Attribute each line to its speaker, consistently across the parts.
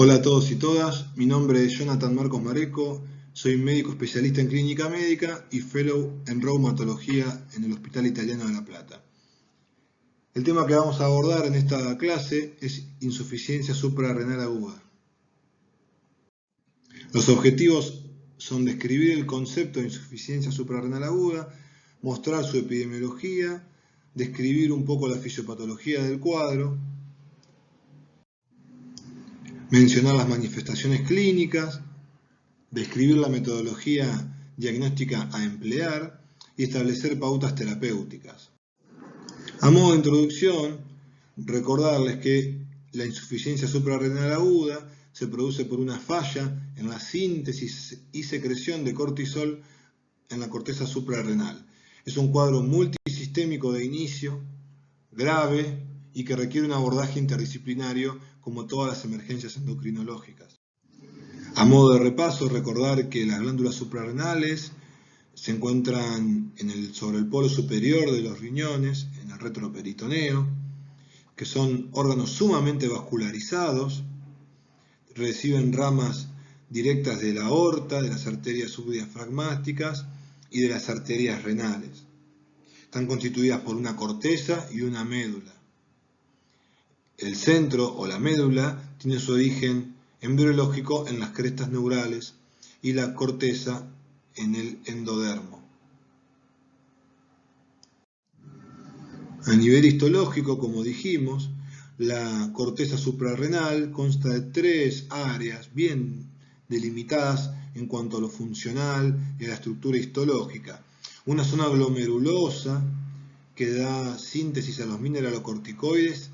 Speaker 1: Hola a todos y todas, mi nombre es Jonathan Marcos Mareco, soy médico especialista en clínica médica y fellow en reumatología en el Hospital Italiano de La Plata. El tema que vamos a abordar en esta clase es insuficiencia suprarrenal aguda. Los objetivos son describir el concepto de insuficiencia suprarrenal aguda, mostrar su epidemiología, describir un poco la fisiopatología del cuadro, mencionar las manifestaciones clínicas, describir la metodología diagnóstica a emplear y establecer pautas terapéuticas. A modo de introducción, recordarles que la insuficiencia suprarrenal aguda se produce por una falla en la síntesis y secreción de cortisol en la corteza suprarrenal. Es un cuadro multisistémico de inicio, grave y que requiere un abordaje interdisciplinario como todas las emergencias endocrinológicas. A modo de repaso, recordar que las glándulas suprarrenales se encuentran sobre el polo superior de los riñones, en el retroperitoneo, que son órganos sumamente vascularizados, reciben ramas directas de la aorta, de las arterias subdiafragmáticas y de las arterias renales. Están constituidas por una corteza y una médula. El centro o la médula tiene su origen embriológico en las crestas neurales y la corteza en el endodermo. A nivel histológico, como dijimos, la corteza suprarrenal consta de tres áreas bien delimitadas en cuanto a lo funcional y a la estructura histológica. Una zona glomerulosa que da síntesis a los mineralocorticoides,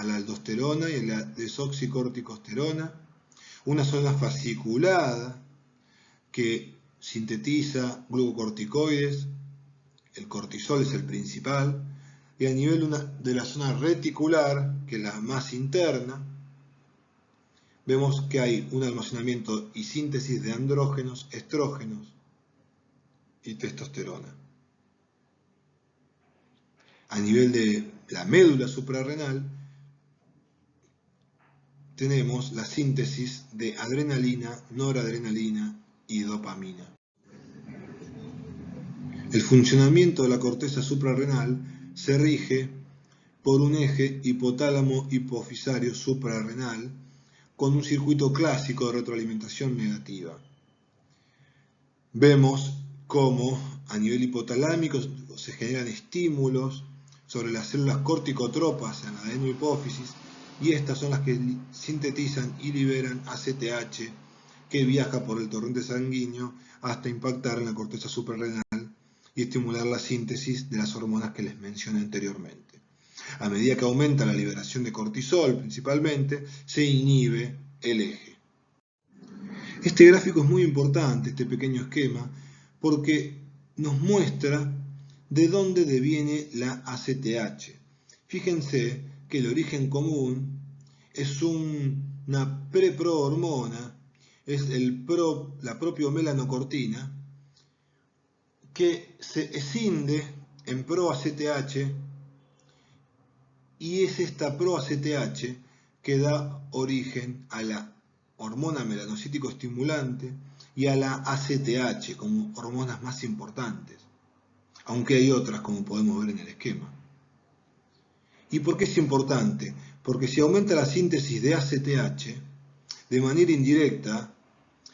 Speaker 1: a la aldosterona y a la desoxicorticosterona. Una zona fasciculada que sintetiza glucocorticoides, el cortisol es el principal, y a nivel de la zona reticular, que es la más interna, vemos que hay un almacenamiento y síntesis de andrógenos, estrógenos y testosterona. A nivel de la médula suprarrenal, tenemos la síntesis de adrenalina, noradrenalina y dopamina. El funcionamiento de la corteza suprarrenal se rige por un eje hipotálamo-hipofisario suprarrenal con un circuito clásico de retroalimentación negativa. Vemos cómo a nivel hipotalámico se generan estímulos sobre las células corticotropas en la adenohipófisis y estas son las que sintetizan y liberan ACTH que viaja por el torrente sanguíneo hasta impactar en la corteza suprarrenal y estimular la síntesis de las hormonas que les mencioné anteriormente. A medida que aumenta la liberación de cortisol, principalmente, se inhibe el eje. Este gráfico es muy importante, este pequeño esquema, porque nos muestra de dónde deviene la ACTH. Fíjense que el origen común es una preprohormona, es la propia melanocortina, que se escinde en pro-ACTH y es esta pro-ACTH que da origen a la hormona melanocítico estimulante y a la ACTH como hormonas más importantes, aunque hay otras como podemos ver en el esquema. ¿Y por qué es importante? Porque si aumenta la síntesis de ACTH, de manera indirecta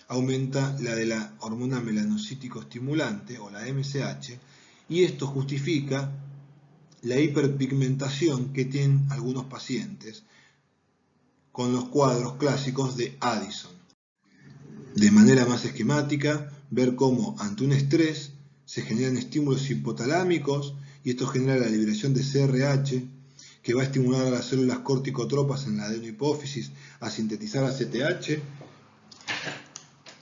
Speaker 1: aumenta la de la hormona melanocítico estimulante o la MSH y esto justifica la hiperpigmentación que tienen algunos pacientes con los cuadros clásicos de Addison. De manera más esquemática, ver cómo ante un estrés se generan estímulos hipotalámicos y esto genera la liberación de CRH que va a estimular a las células corticotropas en la adenohipófisis a sintetizar ACTH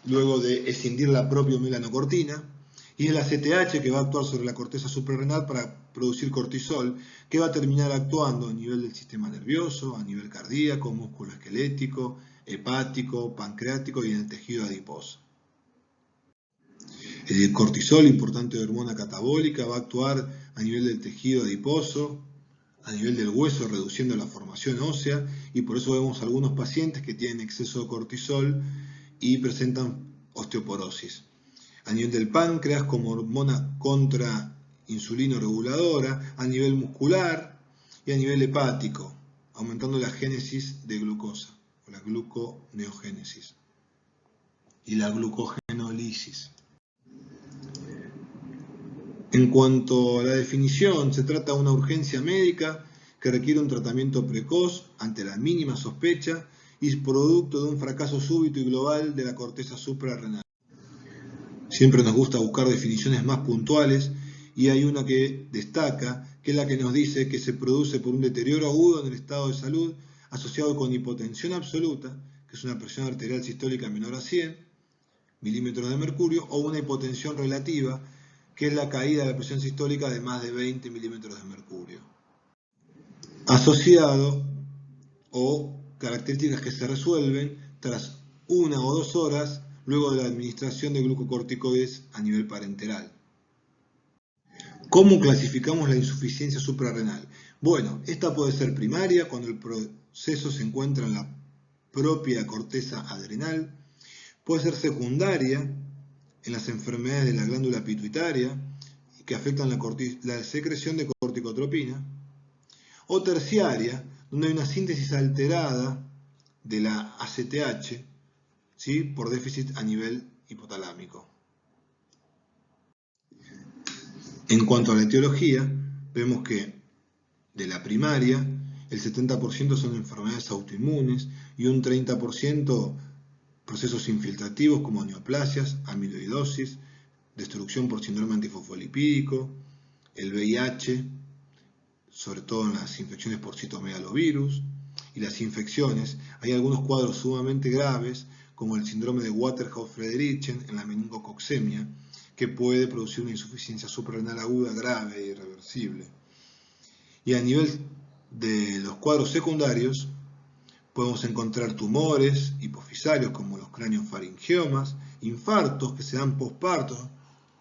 Speaker 1: luego de escindir la propia melanocortina, y es la ACTH que va a actuar sobre la corteza suprarrenal para producir cortisol, que va a terminar actuando a nivel del sistema nervioso, a nivel cardíaco, musculoesquelético, hepático, pancreático y en el tejido adiposo. El cortisol, importante hormona catabólica, va a actuar a nivel del tejido adiposo, a nivel del hueso, reduciendo la formación ósea, y por eso vemos algunos pacientes que tienen exceso de cortisol y presentan osteoporosis. A nivel del páncreas, como hormona contra insulino reguladora, a nivel muscular y a nivel hepático, aumentando la génesis de glucosa, o la gluconeogénesis, y la glucogenólisis. En cuanto a la definición, se trata de una urgencia médica que requiere un tratamiento precoz ante la mínima sospecha y producto de un fracaso súbito y global de la corteza suprarrenal. Siempre nos gusta buscar definiciones más puntuales y hay una que destaca, que es la que nos dice que se produce por un deterioro agudo en el estado de salud asociado con hipotensión absoluta, que es una presión arterial sistólica menor a 100 milímetros de mercurio, o una hipotensión relativa, que es la caída de la presión sistólica de más de 20 milímetros de mercurio. Asociado o características que se resuelven tras 1 o 2 horas luego de la administración de glucocorticoides a nivel parenteral. ¿Cómo clasificamos la insuficiencia suprarrenal? Bueno, esta puede ser primaria cuando el proceso se encuentra en la propia corteza adrenal, puede ser secundaria en las enfermedades de la glándula pituitaria que afectan la secreción de corticotropina, o terciaria, donde hay una síntesis alterada de la ACTH, ¿sí?, por déficit a nivel hipotalámico. En cuanto a la etiología, vemos que de la primaria, el 70% son enfermedades autoinmunes y un 30% procesos infiltrativos como neoplasias, amiloidosis, destrucción por síndrome antifosfolipídico, el VIH, sobre todo en las infecciones por citomegalovirus, y las infecciones. Hay algunos cuadros sumamente graves, como el síndrome de Waterhouse-Friderichsen en la meningococcemia, que puede producir una insuficiencia suprarrenal aguda grave e irreversible. Y a nivel de los cuadros secundarios, podemos encontrar tumores hipofisarios como los craneofaringiomas, infartos que se dan posparto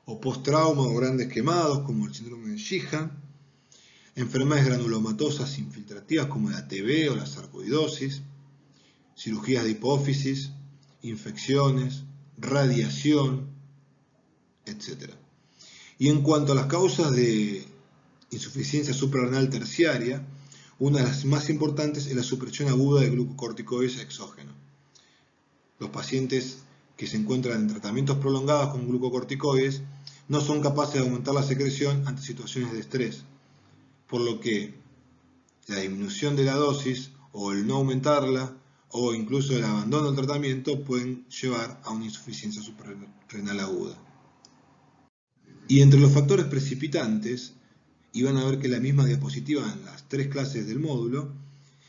Speaker 1: o post-trauma o grandes quemados como el síndrome de Sheehan, enfermedades granulomatosas infiltrativas como la TB o la sarcoidosis, cirugías de hipófisis, infecciones, radiación, etc. Y en cuanto a las causas de insuficiencia suprarrenal terciaria, una de las más importantes es la supresión aguda de glucocorticoides exógenos. Los pacientes que se encuentran en tratamientos prolongados con glucocorticoides no son capaces de aumentar la secreción ante situaciones de estrés, por lo que la disminución de la dosis o el no aumentarla o incluso el abandono del tratamiento pueden llevar a una insuficiencia suprarrenal aguda. Y entre los factores precipitantes, y van a ver que la misma diapositiva en las 3 clases del módulo,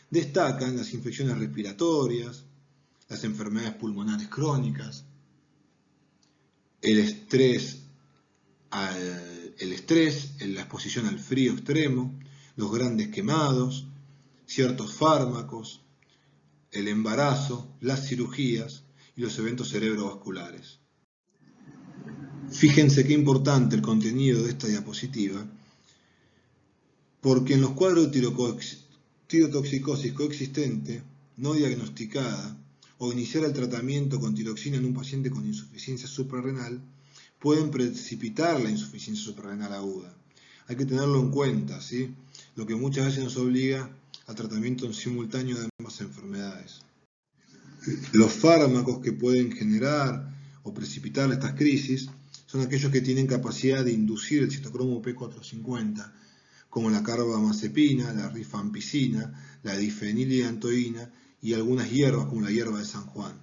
Speaker 1: destacan las infecciones respiratorias, las enfermedades pulmonares crónicas, el estrés, la exposición al frío extremo, los grandes quemados, ciertos fármacos, el embarazo, las cirugías y los eventos cerebrovasculares. Fíjense qué importante el contenido de esta diapositiva, porque en los cuadros de tirotoxicosis coexistente no diagnosticada o iniciar el tratamiento con tiroxina en un paciente con insuficiencia suprarrenal pueden precipitar la insuficiencia suprarrenal aguda. Hay que tenerlo en cuenta, ¿sí?, lo que muchas veces nos obliga al tratamiento en simultáneo de ambas enfermedades. Los fármacos que pueden generar o precipitar estas crisis son aquellos que tienen capacidad de inducir el citocromo P450, como la carbamazepina, la rifampicina, la difenilidantoína y algunas hierbas como la hierba de San Juan.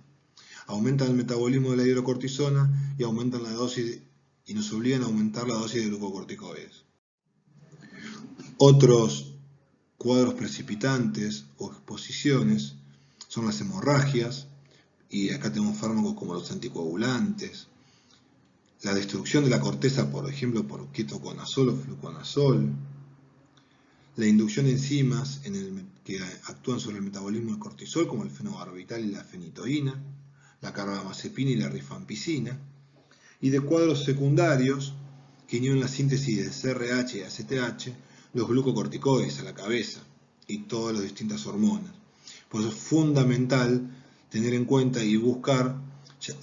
Speaker 1: Aumentan el metabolismo de la hidrocortisona y aumentan la dosis y nos obligan a aumentar la dosis de glucocorticoides. Otros cuadros precipitantes o exposiciones son las hemorragias, y acá tenemos fármacos como los anticoagulantes, la destrucción de la corteza, por ejemplo, por ketoconazol o fluconazol, la inducción de enzimas que actúan sobre el metabolismo del cortisol, como el fenobarbital y la fenitoína, la carbamazepina y la rifampicina, y de cuadros secundarios que inhiben la síntesis de CRH y ACTH, los glucocorticoides a la cabeza y todas las distintas hormonas. Por eso es fundamental tener en cuenta y buscar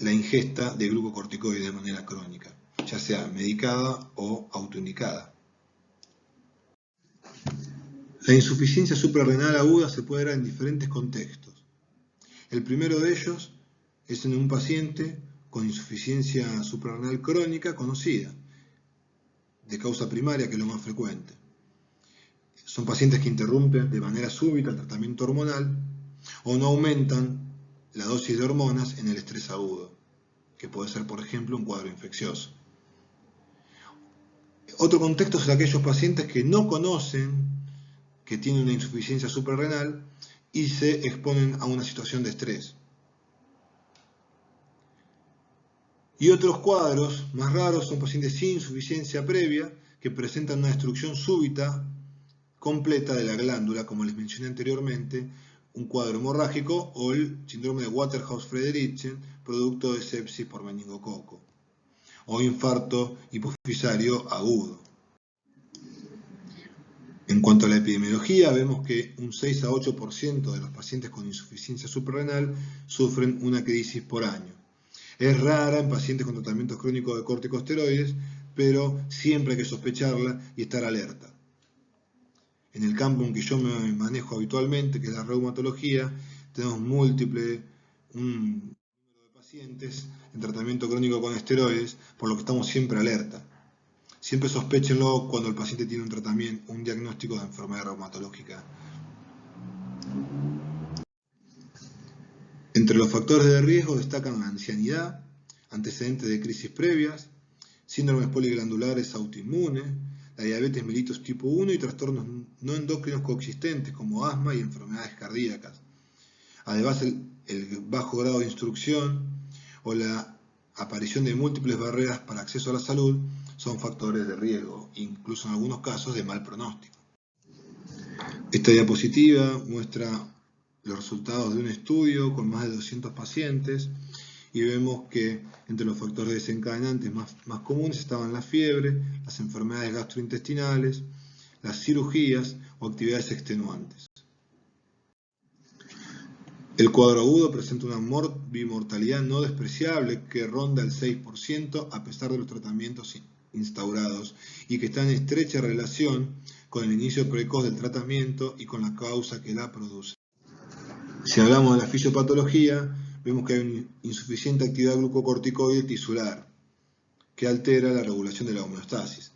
Speaker 1: la ingesta de glucocorticoides de manera crónica, ya sea medicada o autoindicada. La insuficiencia suprarrenal aguda se puede dar en diferentes contextos. El primero de ellos es en un paciente con insuficiencia suprarrenal crónica conocida, de causa primaria, que es lo más frecuente. Son pacientes que interrumpen de manera súbita el tratamiento hormonal o no aumentan la dosis de hormonas en el estrés agudo, que puede ser, por ejemplo, un cuadro infeccioso. Otro contexto es aquellos pacientes que no conocen que tienen una insuficiencia suprarrenal y se exponen a una situación de estrés. Y otros cuadros más raros son pacientes sin insuficiencia previa que presentan una destrucción súbita completa de la glándula, como les mencioné anteriormente, un cuadro hemorrágico o el síndrome de Waterhouse-Friderichsen, producto de sepsis por meningococo, o infarto hipofisario agudo. En cuanto a la epidemiología, vemos que un 6 a 8% de los pacientes con insuficiencia suprarrenal sufren una crisis por año. Es rara en pacientes con tratamientos crónicos de corticosteroides, pero siempre hay que sospecharla y estar alerta. En el campo en que yo me manejo habitualmente, que es la reumatología, tenemos un número de pacientes en tratamiento crónico con esteroides, por lo que estamos siempre alerta. Siempre sospéchenlo cuando el paciente tiene un diagnóstico de enfermedad reumatológica. Entre los factores de riesgo destacan la ancianidad, antecedentes de crisis previas, síndromes poliglandulares autoinmunes, la diabetes mellitus tipo 1 y trastornos no endocrinos coexistentes como asma y enfermedades cardíacas. Además, el bajo grado de instrucción o la aparición de múltiples barreras para acceso a la salud son factores de riesgo, incluso en algunos casos de mal pronóstico. Esta diapositiva muestra los resultados de un estudio con más de 200 pacientes y vemos que entre los factores desencadenantes más comunes estaban la fiebre, las enfermedades gastrointestinales, las cirugías o actividades extenuantes. El cuadro agudo presenta una bimortalidad no despreciable que ronda el 6% a pesar de los tratamientos instaurados y que está en estrecha relación con el inicio precoz del tratamiento y con la causa que la produce. Si hablamos de la fisiopatología, vemos que hay una insuficiente actividad glucocorticoide tisular que altera la regulación de la homeostasis.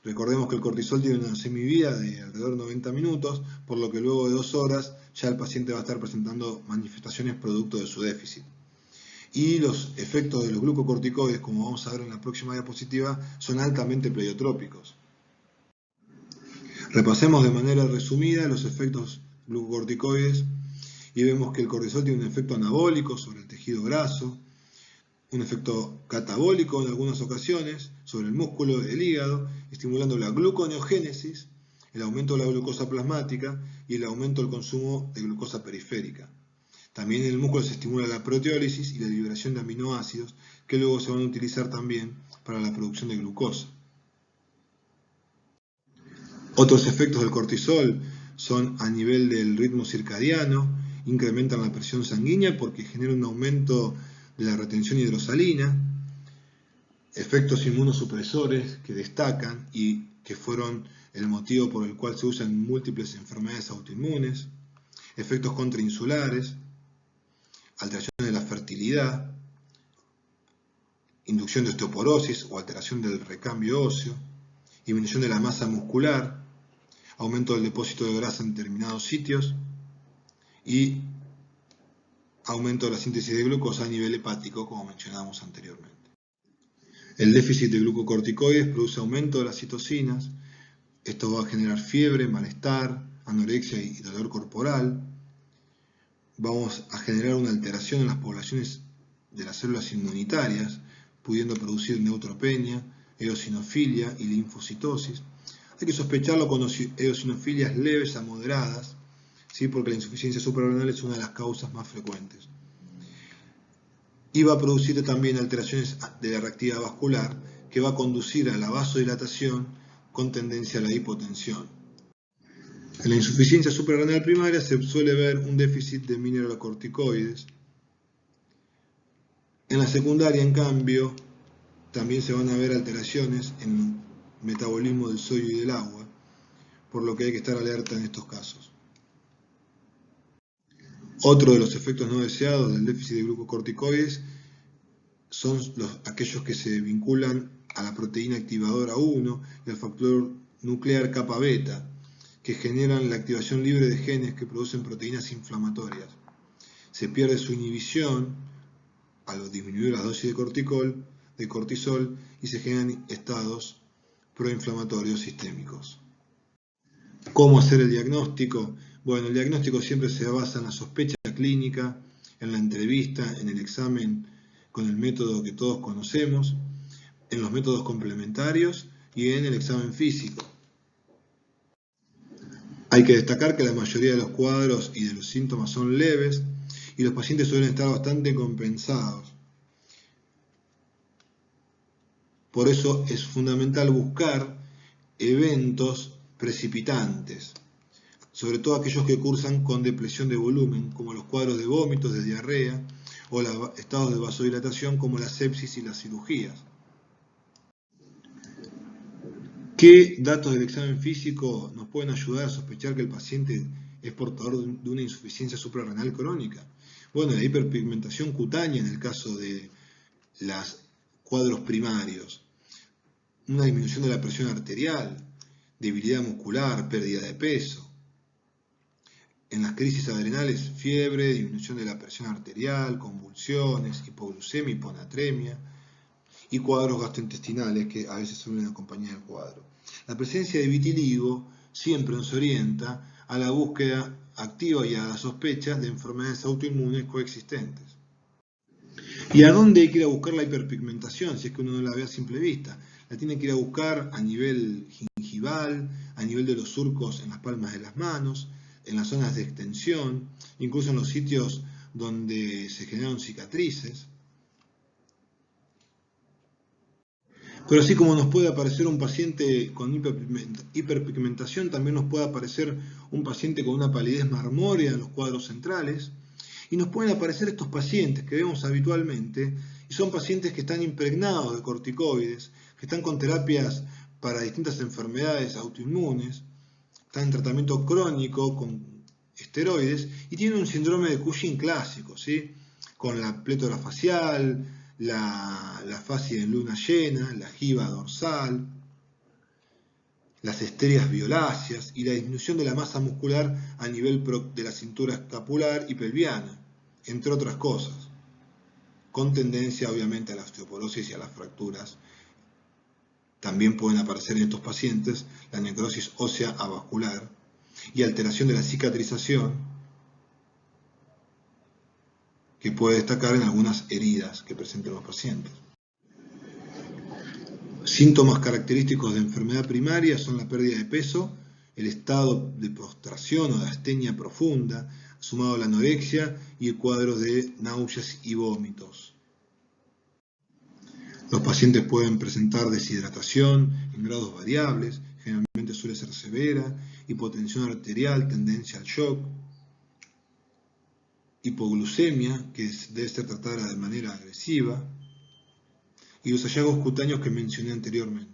Speaker 1: Recordemos que el cortisol tiene una semivida de alrededor de 90 minutos, por lo que luego de 2 horas ya el paciente va a estar presentando manifestaciones producto de su déficit. Y los efectos de los glucocorticoides, como vamos a ver en la próxima diapositiva, son altamente pleiotrópicos. Repasemos de manera resumida los efectos glucocorticoides y vemos que el cortisol tiene un efecto anabólico sobre el tejido graso, un efecto catabólico en algunas ocasiones sobre el músculo del hígado, estimulando la gluconeogénesis, el aumento de la glucosa plasmática y el aumento del consumo de glucosa periférica. También en el músculo se estimula la proteólisis y la liberación de aminoácidos que luego se van a utilizar también para la producción de glucosa. Otros efectos del cortisol son a nivel del ritmo circadiano, incrementan la presión sanguínea porque genera un aumento de la retención hidrosalina, efectos inmunosupresores que destacan y que fueron el motivo por el cual se usan en múltiples enfermedades autoinmunes, efectos contrainsulares, alteraciones de la fertilidad, inducción de osteoporosis o alteración del recambio óseo, disminución de la masa muscular, aumento del depósito de grasa en determinados sitios y aumento de la síntesis de glucosa a nivel hepático, como mencionábamos anteriormente. El déficit de glucocorticoides produce aumento de las citocinas. Esto va a generar fiebre, malestar, anorexia y dolor corporal. Vamos a generar una alteración en las poblaciones de las células inmunitarias, pudiendo producir neutropenia, eosinofilia y linfocitosis. Hay que sospecharlo con eosinofilias leves a moderadas, ¿sí? Porque la insuficiencia suprarrenal es una de las causas más frecuentes. Y va a producir también alteraciones de la reactividad vascular, que va a conducir a la vasodilatación con tendencia a la hipotensión. En la insuficiencia suprarrenal primaria se suele ver un déficit de mineralocorticoides. En la secundaria, en cambio, también se van a ver alteraciones en el metabolismo del sodio y del agua, por lo que hay que estar alerta en estos casos. Otro de los efectos no deseados del déficit de glucocorticoides son aquellos que se vinculan a la proteína activadora 1 y al factor nuclear kappa beta, que generan la activación libre de genes que producen proteínas inflamatorias. Se pierde su inhibición al disminuir las dosis de cortisol y se generan estados proinflamatorios sistémicos. ¿Cómo hacer el diagnóstico? Bueno, el diagnóstico siempre se basa en la sospecha clínica, en la entrevista, en el examen con el método que todos conocemos, en los métodos complementarios y en el examen físico. Hay que destacar que la mayoría de los cuadros y de los síntomas son leves y los pacientes suelen estar bastante compensados. Por eso es fundamental buscar eventos precipitantes, sobre todo aquellos que cursan con depresión de volumen, como los cuadros de vómitos, de diarrea, o los estados de vasodilatación como la sepsis y las cirugías. ¿Qué datos del examen físico nos pueden ayudar a sospechar que el paciente es portador de una insuficiencia suprarrenal crónica? Bueno, la hiperpigmentación cutánea en el caso de los cuadros primarios, una disminución de la presión arterial, debilidad muscular, pérdida de peso. En las crisis adrenales, fiebre, disminución de la presión arterial, convulsiones, hipoglucemia, hiponatremia y cuadros gastrointestinales que a veces suelen acompañar el cuadro. La presencia de vitiligo siempre nos orienta a la búsqueda activa y a las sospechas de enfermedades autoinmunes coexistentes. ¿Y a dónde hay que ir a buscar la hiperpigmentación? Si es que uno no la ve a simple vista. La tiene que ir a buscar a nivel gingival, a nivel de los surcos en las palmas de las manos, en las zonas de extensión, incluso en los sitios donde se generaron cicatrices. Pero así como nos puede aparecer un paciente con hiperpigmentación, también nos puede aparecer un paciente con una palidez marmórea en los cuadros centrales, y nos pueden aparecer estos pacientes que vemos habitualmente, y son pacientes que están impregnados de corticoides, que están con terapias para distintas enfermedades autoinmunes, están en tratamiento crónico con esteroides, y tienen un síndrome de Cushing clásico, ¿sí? Con la plétora facial, la fascia en luna llena, la jiba dorsal, las estrías violáceas y la disminución de la masa muscular a nivel de la cintura escapular y pelviana, entre otras cosas, con tendencia obviamente a la osteoporosis y a las fracturas. También pueden aparecer en estos pacientes la necrosis ósea avascular y alteración de la cicatrización, que puede destacar en algunas heridas que presenten los pacientes. Síntomas característicos de enfermedad primaria son la pérdida de peso, el estado de postración o de astenia profunda, sumado a la anorexia y el cuadro de náuseas y vómitos. Los pacientes pueden presentar deshidratación en grados variables, generalmente suele ser severa, hipotensión arterial, tendencia al shock, hipoglucemia, que debe ser tratada de manera agresiva, y los hallazgos cutáneos que mencioné anteriormente.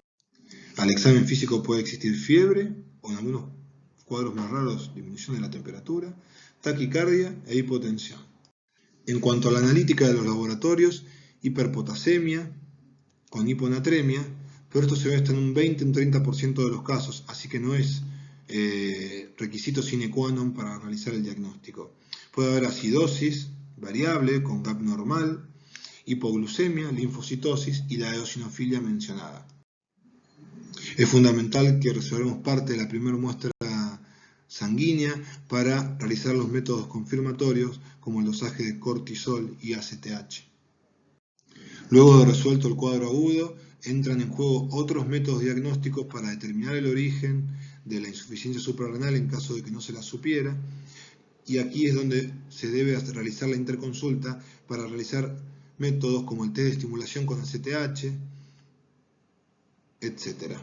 Speaker 1: Al examen físico puede existir fiebre, o en algunos cuadros más raros, disminución de la temperatura, taquicardia e hipotensión. En cuanto a la analítica de los laboratorios, hiperpotasemia con hiponatremia, pero esto se ve hasta en un 20 o un 30% de los casos, así que no es requisito sine qua non para realizar el diagnóstico. Puede haber acidosis variable con GAP normal, hipoglucemia, linfocitosis y la eosinofilia mencionada. Es fundamental que reservemos parte de la primera muestra sanguínea para realizar los métodos confirmatorios como el dosaje de cortisol y ACTH. Luego de resuelto el cuadro agudo, entran en juego otros métodos diagnósticos para determinar el origen de la insuficiencia suprarrenal en caso de que no se la supiera, y aquí es donde se debe realizar la interconsulta para realizar métodos como el test de estimulación con ACTH, etc.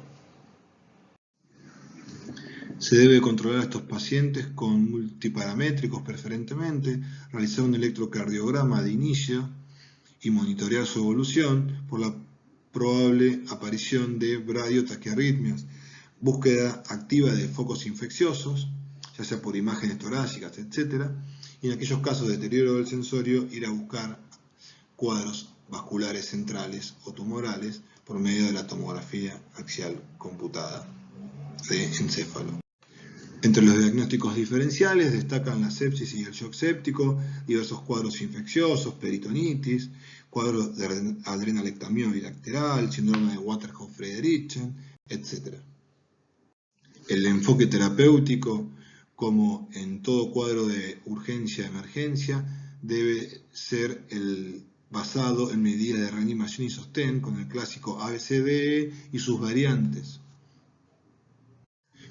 Speaker 1: Se debe controlar a estos pacientes con multiparamétricos preferentemente, realizar un electrocardiograma de inicio y monitorear su evolución por la probable aparición de bradiotaquiarritmias, búsqueda activa de focos infecciosos, ya sea por imágenes torácicas, etc. Y en aquellos casos de deterioro del sensorio, ir a buscar cuadros vasculares centrales o tumorales por medio de la tomografía axial computada de encéfalo. Entre los diagnósticos diferenciales destacan la sepsis y el shock séptico, diversos cuadros infecciosos, peritonitis, cuadros de adrenalectomía bilateral, síndrome de Waterhouse-Friderichsen, etc. El enfoque terapéutico, como en todo cuadro de urgencia-emergencia, debe ser basado en medidas de reanimación y sostén, con el clásico ABCDE y sus variantes.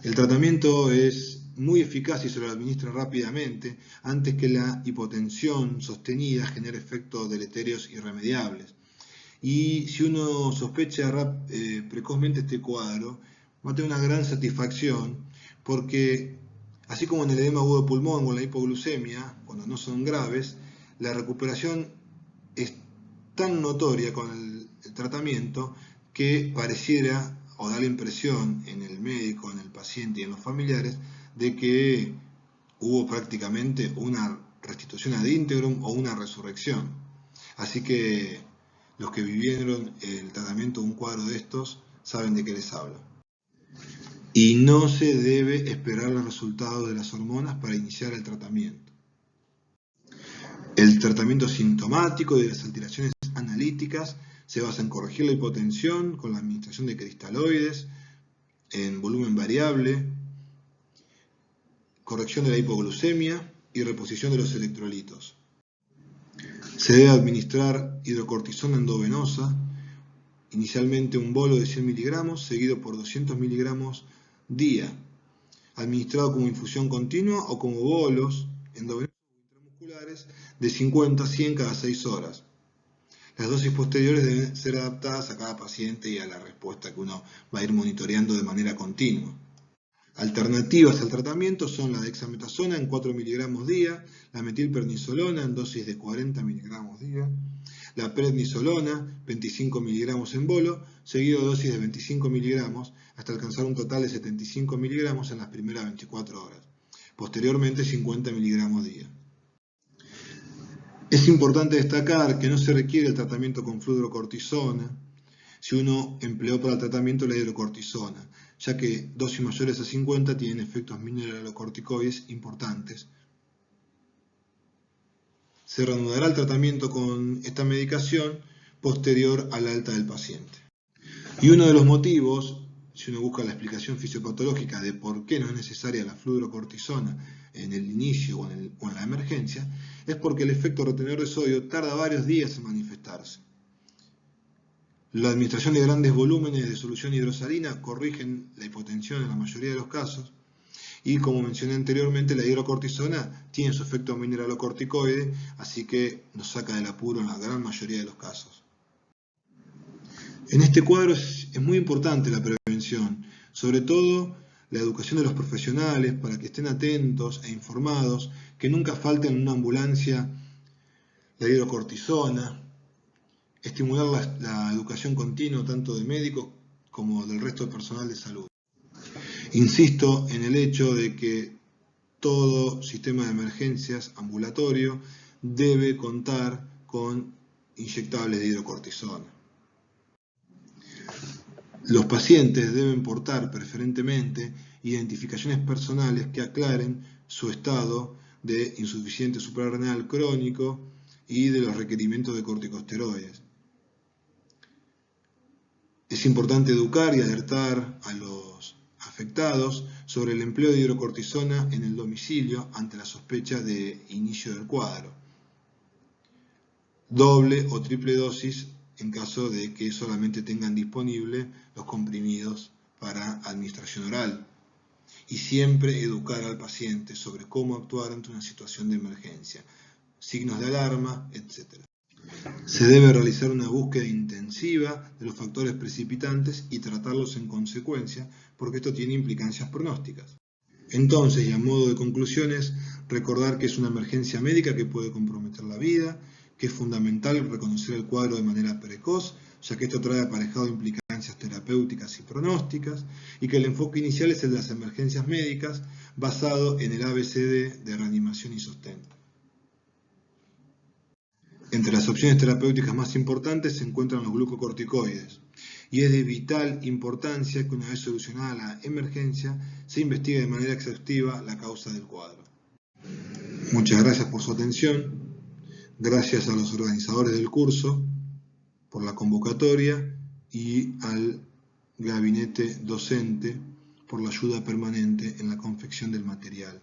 Speaker 1: El tratamiento es muy eficaz si se lo administra rápidamente, antes que la hipotensión sostenida genere efectos deleterios irremediables. Y si uno sospecha precozmente este cuadro, va a tener una gran satisfacción, porque así como en el edema agudo de pulmón o en la hipoglucemia, cuando no son graves, la recuperación es tan notoria con el tratamiento que pareciera o da la impresión en el médico, en el paciente y en los familiares de que hubo prácticamente una restitución ad integrum o una resurrección. Así que los que vivieron el tratamiento de un cuadro de estos saben de qué les hablo. Y no se debe esperar los resultados de las hormonas para iniciar el tratamiento. El tratamiento sintomático de las alteraciones analíticas se basa en corregir la hipotensión con la administración de cristaloides en volumen variable, corrección de la hipoglucemia y reposición de los electrolitos. Se debe administrar hidrocortisona endovenosa, inicialmente un bolo de 100 miligramos, seguido por 200 miligramos día, administrado como infusión continua o como bolos endovenosos intramusculares de 50 a 100 cada 6 horas. Las dosis posteriores deben ser adaptadas a cada paciente y a la respuesta que uno va a ir monitoreando de manera continua. Alternativas al tratamiento son la dexametasona en 4 miligramos día, la metilprednisolona en dosis de 40 miligramos día, la prednisolona 25 miligramos en bolo, seguido de dosis de 25 miligramos hasta alcanzar un total de 75 miligramos en las primeras 24 horas. Posteriormente 50 miligramos día. Es importante destacar que no se requiere el tratamiento con fludrocortisona si uno empleó para el tratamiento la hidrocortisona, ya que dosis mayores a 50 tienen efectos mineralocorticoides importantes. Se reanudará el tratamiento con esta medicación posterior al alta del paciente. Y uno de los motivos, si uno busca la explicación fisiopatológica de por qué no es necesaria la fludrocortisona en el inicio o en la emergencia, es porque el efecto retenedor de sodio tarda varios días en manifestarse. La administración de grandes volúmenes de solución hidrosalina corrigen la hipotensión en la mayoría de los casos, y como mencioné anteriormente, la hidrocortisona tiene su efecto mineralocorticoide, así que nos saca del apuro en la gran mayoría de los casos. En este cuadro es muy importante la prevención, sobre todo la educación de los profesionales para que estén atentos e informados, que nunca falten en una ambulancia la hidrocortisona, estimular la educación continua tanto de médicos como del resto del personal de salud. Insisto en el hecho de que todo sistema de emergencias ambulatorio debe contar con inyectables de hidrocortisona. Los pacientes deben portar preferentemente identificaciones personales que aclaren su estado de insuficiente suprarrenal crónico y de los requerimientos de corticosteroides. Es importante educar y alertar a los afectados sobre el empleo de hidrocortisona en el domicilio ante la sospecha de inicio del cuadro. Doble o triple dosis en caso de que solamente tengan disponible los comprimidos para administración oral. Y siempre educar al paciente sobre cómo actuar ante una situación de emergencia, signos de alarma, etc. Se debe realizar una búsqueda intensiva de los factores precipitantes y tratarlos en consecuencia, porque esto tiene implicancias pronósticas. Entonces, y a modo de conclusiones, recordar que es una emergencia médica que puede comprometer la vida, que es fundamental reconocer el cuadro de manera precoz, ya que esto trae aparejado implicancias terapéuticas y pronósticas, y que el enfoque inicial es el de las emergencias médicas, basado en el ABCD de reanimación y sostén. Entre las opciones terapéuticas más importantes se encuentran los glucocorticoides, y es de vital importancia que una vez solucionada la emergencia se investigue de manera exhaustiva la causa del cuadro. Muchas gracias por su atención, gracias a los organizadores del curso por la convocatoria y al gabinete docente por la ayuda permanente en la confección del material.